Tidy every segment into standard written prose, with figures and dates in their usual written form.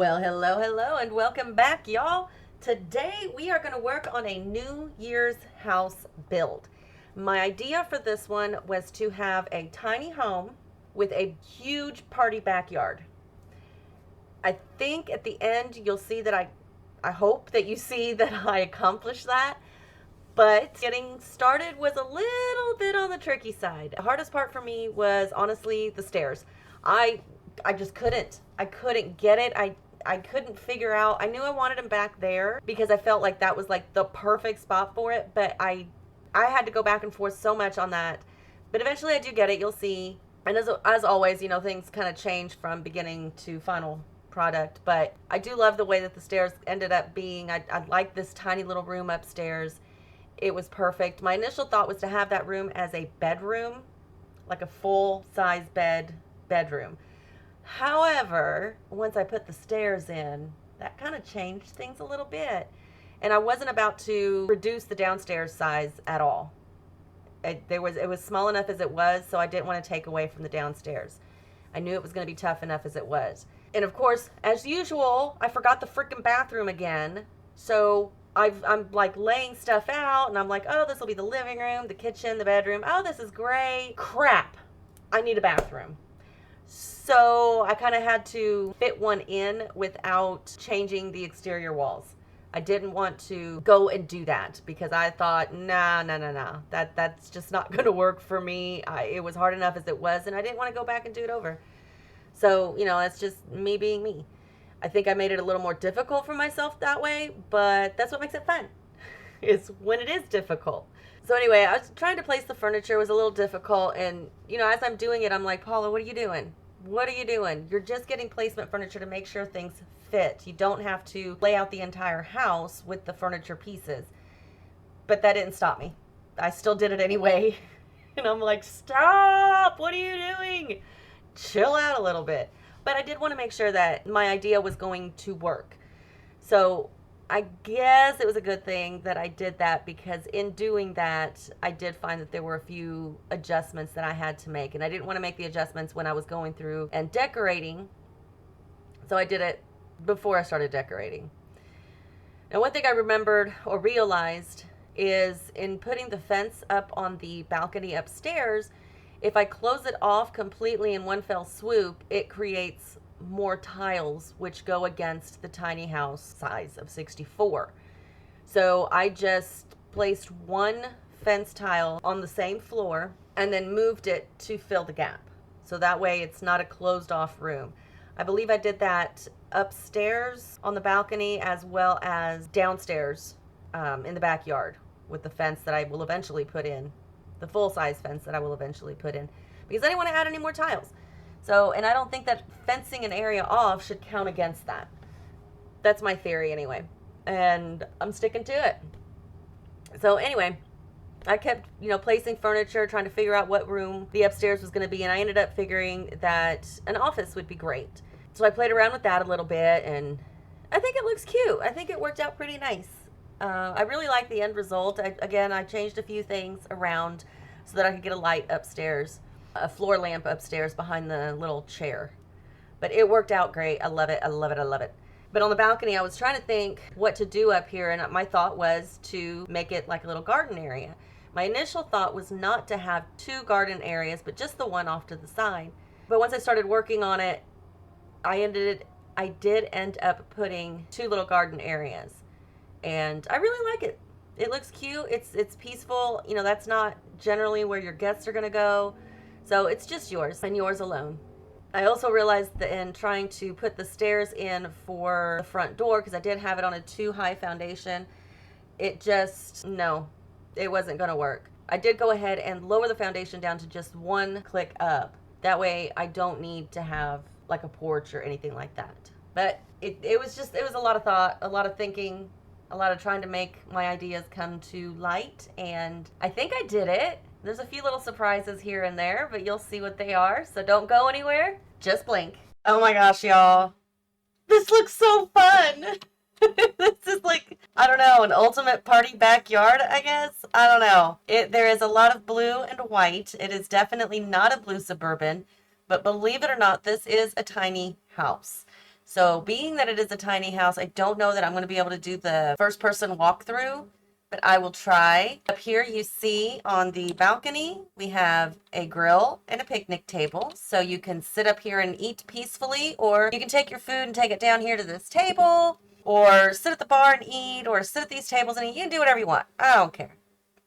Well, hello, and welcome back, y'all. Today we are going to work on a New Year's house build. My idea for this one was to have a tiny home with a huge party backyard. I think at the end you'll see that I hope that you see that I accomplished that. But getting started was a little bit on the tricky side. The hardest part for me was honestly the stairs. I I just couldn't. I couldn't get it. I couldn't figure out. I knew I wanted them back there because I felt like that was like the perfect spot for it, but I had to go back and forth so much on that. But eventually I do get it. You'll see. And as always, things kind of change from beginning to final product, but I do love the way that the stairs ended up being. I like this tiny little room upstairs. It was perfect. My initial thought was to have that room as a bedroom, like a full size bedroom. However, once I put the stairs in, that kind of changed things a little bit. And I wasn't about to reduce the downstairs size at all. It was small enough as it was, so I didn't want to take away from the downstairs. I knew it was going to be tough enough as it was. And of course, as usual, I forgot the freaking bathroom again. So I'm like laying stuff out, and I'm like, oh, this will be the living room, the kitchen, the bedroom. Oh, this is great. Crap. I need a bathroom. So I kind of had to fit one in without changing the exterior walls. I didn't want to go and do that because I thought, nah. That's just not going to work for me. It was hard enough as it was, and I didn't want to go back and do it over. So, that's just me being me. I think I made it a little more difficult for myself that way, but that's what makes it fun, is when it is difficult. So anyway, I was trying to place the furniture. It was a little difficult, and, as I'm doing it, I'm like, Paula, what are you doing? What are you doing? You're just getting placement furniture to make sure things fit. You don't have to lay out the entire house with the furniture pieces. But that didn't stop me. I still did it anyway. And I'm like, stop! What are you doing? Chill out a little bit. But I did want to make sure that my idea was going to work. So I guess it was a good thing that I did that, because in doing that, I did find that there were a few adjustments that I had to make. And I didn't want to make the adjustments when I was going through and decorating. So I did it before I started decorating. Now, one thing I remembered or realized is in putting the fence up on the balcony upstairs, if I close it off completely in one fell swoop, it creates more tiles, which go against the tiny house size of 64. So I just placed one fence tile on the same floor and then moved it to fill the gap. So that way it's not a closed off room. I believe I did that upstairs on the balcony as well as downstairs in the backyard with the fence that I will eventually put in, the full-size fence that I will eventually put in, because I didn't want to add any more tiles. So, and I don't think that fencing an area off should count against that. That's my theory anyway, and I'm sticking to it. So anyway, I kept, placing furniture, trying to figure out what room the upstairs was going to be, and I ended up figuring that an office would be great. So I played around with that a little bit, and I think it looks cute. I think it worked out pretty nice. I really like the end result. I changed a few things around so that I could get a light upstairs, a floor lamp upstairs behind the little chair. But it worked out great. I love it. But on the balcony, I was trying to think what to do up here, and my thought was to make it like a little garden area. My initial thought was not to have two garden areas, but just the one off to the side. But once I started working on it, I did end up putting two little garden areas. And I really like it. It looks cute. It's peaceful. That's not generally where your guests are going to go. So it's just yours and yours alone. I also realized that in trying to put the stairs in for the front door, because I did have it on a too high foundation, it wasn't going to work. I did go ahead and lower the foundation down to just one click up. That way I don't need to have like a porch or anything like that. But it was a lot of thought, a lot of thinking, a lot of trying to make my ideas come to light, and I think I did it. There's a few little surprises here and there, but you'll see what they are, so don't go anywhere. Just blink. Oh my gosh, y'all. This looks so fun. This is like, I don't know, an ultimate party backyard, I guess? I don't know. There is a lot of blue and white. It is definitely not a blue Suburban, but believe it or not, this is a tiny house. So being that it is a tiny house, I don't know that I'm going to be able to do the first person walkthrough, but I will try. Up here you see on the balcony, we have a grill and a picnic table. So you can sit up here and eat peacefully, or you can take your food and take it down here to this table, or sit at the bar and eat, or sit at these tables and eat. You can do whatever you want. I don't care.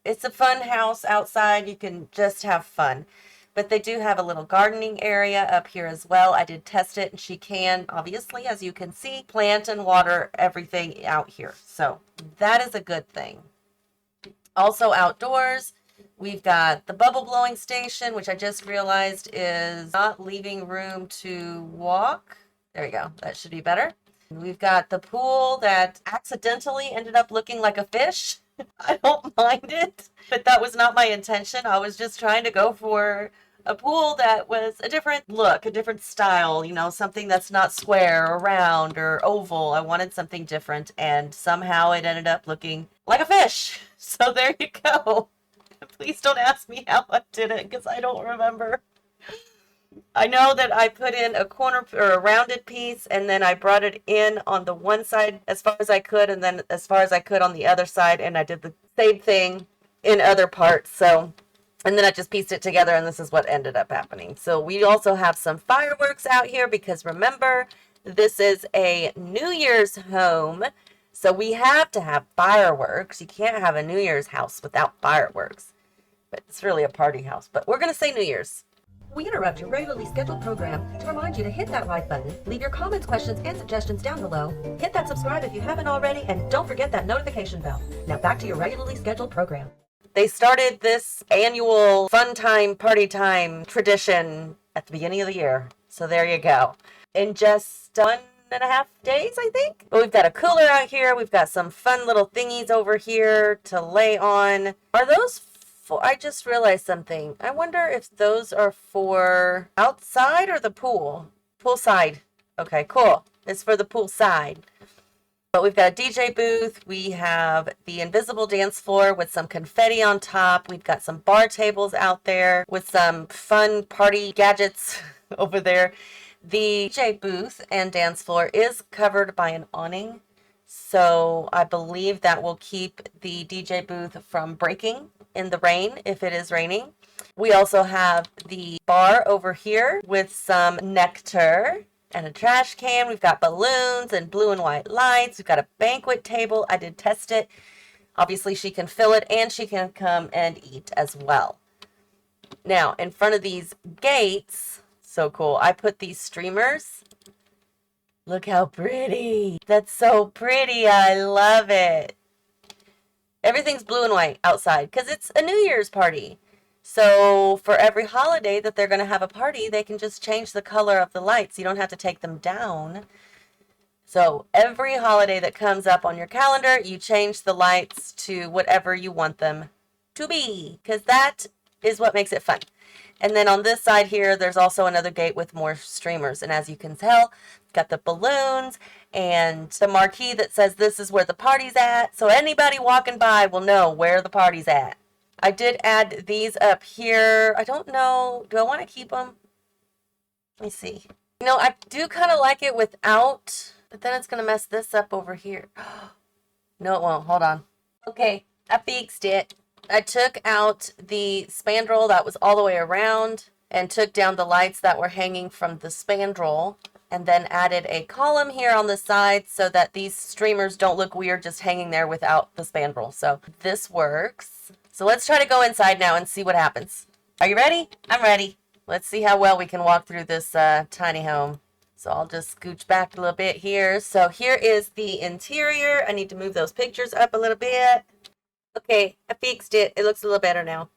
It's a fun house outside. You can just have fun. But they do have a little gardening area up here as well. I did test it, and she can, obviously, as you can see, plant and water everything out here. So that is a good thing. Also outdoors, we've got the bubble blowing station, which I just realized is not leaving room to walk. There you go. That should be better. We've got the pool that accidentally ended up looking like a fish. I don't mind it, but that was not my intention. I was just trying to go for a pool that was a different look, a different style, you know, something that's not square or round or oval. I wanted something different, and somehow it ended up looking like a fish. So there you go. Please don't ask me how I did it, because I don't remember. I know that I put in a corner or a rounded piece, and then I brought it in on the one side as far as I could, and then as far as I could on the other side, and I did the same thing in other parts. So, and then I just pieced it together, and this is what ended up happening. So we also have some fireworks out here, because remember, this is a New Year's home, so we have to have fireworks. You can't have a New Year's house without fireworks, but it's really a party house, but we're going to say New Year's. We interrupt your regularly scheduled program to remind you to hit that like button, leave your comments, questions, and suggestions down below, hit that subscribe if you haven't already, and don't forget that notification bell. Now back to your regularly scheduled program. They started this annual fun time, party time tradition at the beginning of the year. So there you go. In just 1.5 days, I think. But we've got a cooler out here. We've got some fun little thingies over here to lay on. Are those I just realized something. I wonder if those are for outside or the pool. Poolside. Okay, cool. It's for the pool side. But we've got a DJ booth. We have the invisible dance floor with some confetti on top. We've got some bar tables out there with some fun party gadgets over there. The DJ booth and dance floor is covered by an awning. So I believe that will keep the DJ booth from breaking in the rain if it is raining. We also have the bar over here with some nectar and a trash can. We've got balloons and blue and white lights. We've got a banquet table. I did test it. Obviously she can fill it, and she can come and eat as well. Now in front of these gates, so cool, I put these streamers. Look how pretty. That's so pretty. I love it. Everything's blue and white outside because it's a New Year's party. So for every holiday that they're going to have a party, they can just change the color of the lights. You don't have to take them down. So every holiday that comes up on your calendar, you change the lights to whatever you want them to be, because that is what makes it fun. And then on this side here, there's also another gate with more streamers. And as you can tell, got the balloons and the marquee that says this is where the party's at. So anybody walking by will know where the party's at. I did add these up here. I don't know. Do I want to keep them? Let me see. You know, I do kind of like it without, but then it's going to mess this up over here. No, it won't. Hold on. Okay, I fixed it. I took out the spandrel that was all the way around and took down the lights that were hanging from the spandrel, and then added a column here on the side so that these streamers don't look weird just hanging there without the spandrel. So this works. So let's try to go inside now and see what happens. Are you ready? I'm ready. Let's see how well we can walk through this tiny home. So I'll just scooch back a little bit here. So here is the interior. I need to move those pictures up a little bit. Okay, I fixed it. It looks a little better now.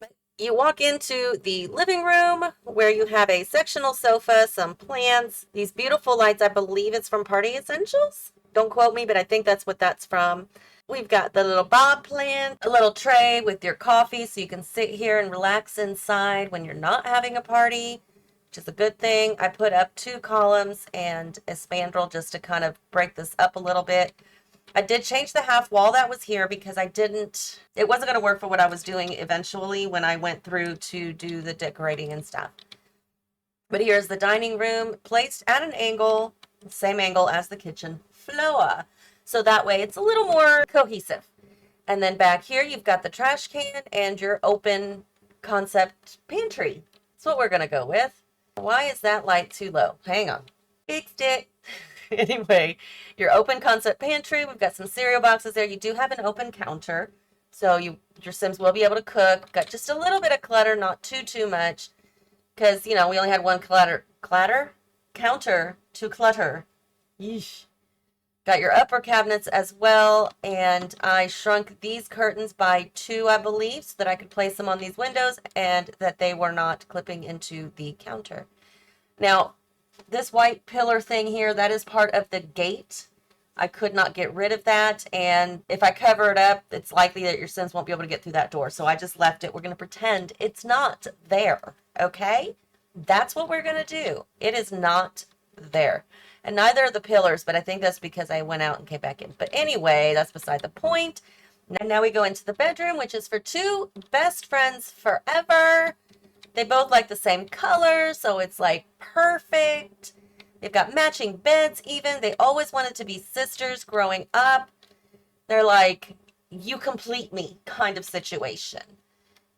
But you walk into the living room where you have a sectional sofa, some plants, these beautiful lights. I believe it's from Party Essentials. Don't quote me, but I think that's what that's from. We've got the little bob plant, a little tray with your coffee so you can sit here and relax inside when you're not having a party, which is a good thing. I put up 2 columns and a spandrel just to kind of break this up a little bit. I did change the half wall that was here because it wasn't going to work for what I was doing eventually when I went through to do the decorating and stuff. But here's the dining room placed at an angle same angle as the kitchen floor. So that way it's a little more cohesive. And then back here, you've got the trash can and your open concept pantry. That's what we're going to go with. Why is that light too low? Hang on. Fixed it. Anyway, your open concept pantry. We've got some cereal boxes there. You do have an open counter. So your Sims will be able to cook. We've got just a little bit of clutter, not too much. Because, we only had one counter to clutter. Yeesh. Got your upper cabinets as well, and I shrunk these curtains by 2, I believe, so that I could place them on these windows and that they were not clipping into the counter. Now, this white pillar thing here, that is part of the gate. I could not get rid of that, and if I cover it up, it's likely that your Sims won't be able to get through that door, so I just left it. We're going to pretend it's not there, okay? That's what we're going to do. It is not there. And neither are the pillars, but I think that's because I went out and came back in. But anyway, that's beside the point. Now we go into the bedroom, which is for 2 best friends forever. They both like the same color, so it's like perfect. They've got matching beds even. They always wanted to be sisters growing up. They're like, you complete me kind of situation.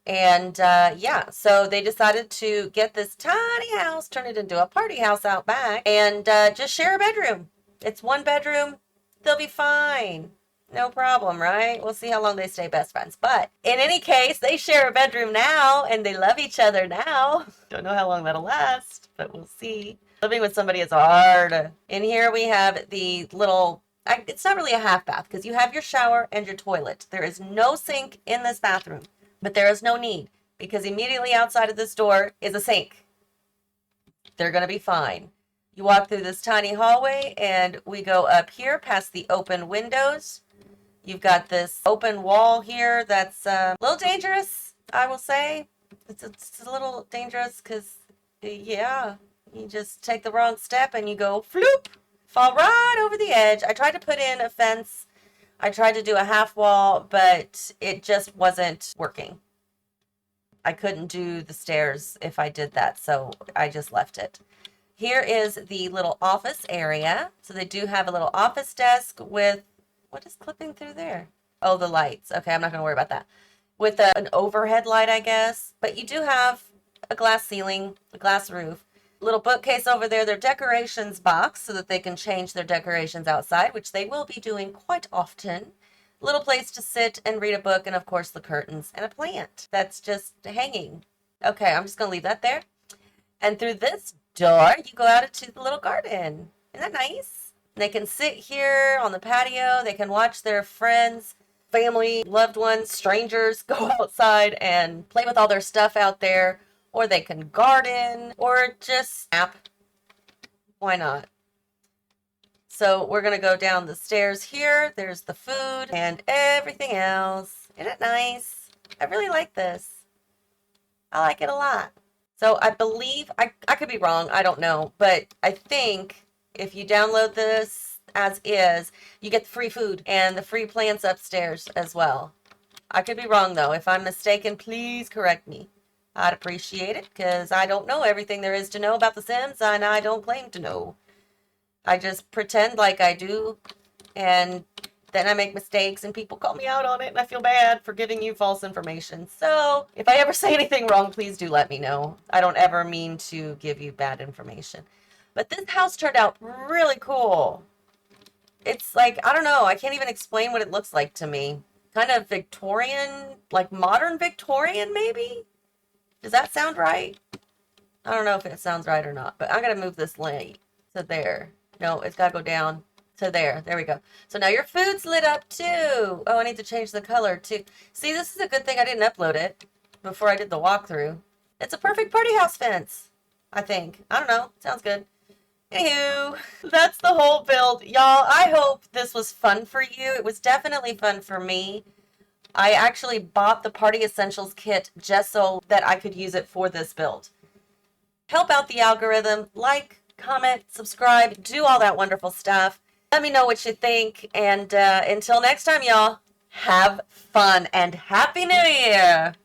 And yeah, so they decided to get this tiny house, turn it into a party house out back, and just share a bedroom. It's 1 bedroom. They'll be fine. No problem, right? We'll see how long they stay best friends. But in any case, they share a bedroom now, and they love each other now. Don't know how long that'll last, but we'll see. Living with somebody is hard. In here we have the little... it's not really a half bath, because you have your shower and your toilet. There is no sink in this bathroom. But there is no need, because immediately outside of this door is a sink. They're going to be fine. You walk through this tiny hallway, and we go up here past the open windows. You've got this open wall here that's a little dangerous, I will say. It's a little dangerous because, yeah, you just take the wrong step and you go floop, fall right over the edge. I tried to put in a fence. I tried to do a half wall, but it just wasn't working. I couldn't do the stairs if I did that, so I just left it. Here is the little office area. So they do have a little office desk with, what is clipping through there? Oh, the lights. Okay, I'm not going to worry about that. With an overhead light, I guess. But you do have a glass ceiling, a glass roof. Little bookcase over there, their decorations box so that they can change their decorations outside, which they will be doing quite often. Little place to sit and read a book, and of course the curtains and a plant that's just hanging. Okay, I'm just going to leave that there. And through this door, you go out into the little garden. Isn't that nice? And they can sit here on the patio. They can watch their friends, family, loved ones, strangers go outside and play with all their stuff out there. Or they can garden, or just nap. Why not? So we're going to go down the stairs here. There's the food and everything else. Isn't it nice? I really like this. I like it a lot. So I believe, I could be wrong, I don't know. But I think if you download this as is, you get the free food and the free plants upstairs as well. I could be wrong though. If I'm mistaken, please correct me. I'd appreciate it, because I don't know everything there is to know about The Sims, and I don't claim to know. I just pretend like I do, and then I make mistakes, and people call me out on it, and I feel bad for giving you false information. So, if I ever say anything wrong, please do let me know. I don't ever mean to give you bad information. But this house turned out really cool. It's like, I don't know, I can't even explain what it looks like to me. Kind of Victorian, like modern Victorian, maybe? Does that sound right? I don't know if it sounds right or not, but I'm going to move this light to there. No, it's got to go down to there. There we go. So now your food's lit up too. Oh, I need to change the color too. See, this is a good thing I didn't upload it before I did the walkthrough. It's a perfect party house fence, I think. I don't know. Sounds good. Anywho, that's the whole build. Y'all, I hope this was fun for you. It was definitely fun for me. I actually bought the Party Essentials kit just so that I could use it for this build. Help out the algorithm, like, comment, subscribe, do all that wonderful stuff. Let me know what you think, and until next time, y'all, have fun and Happy New Year!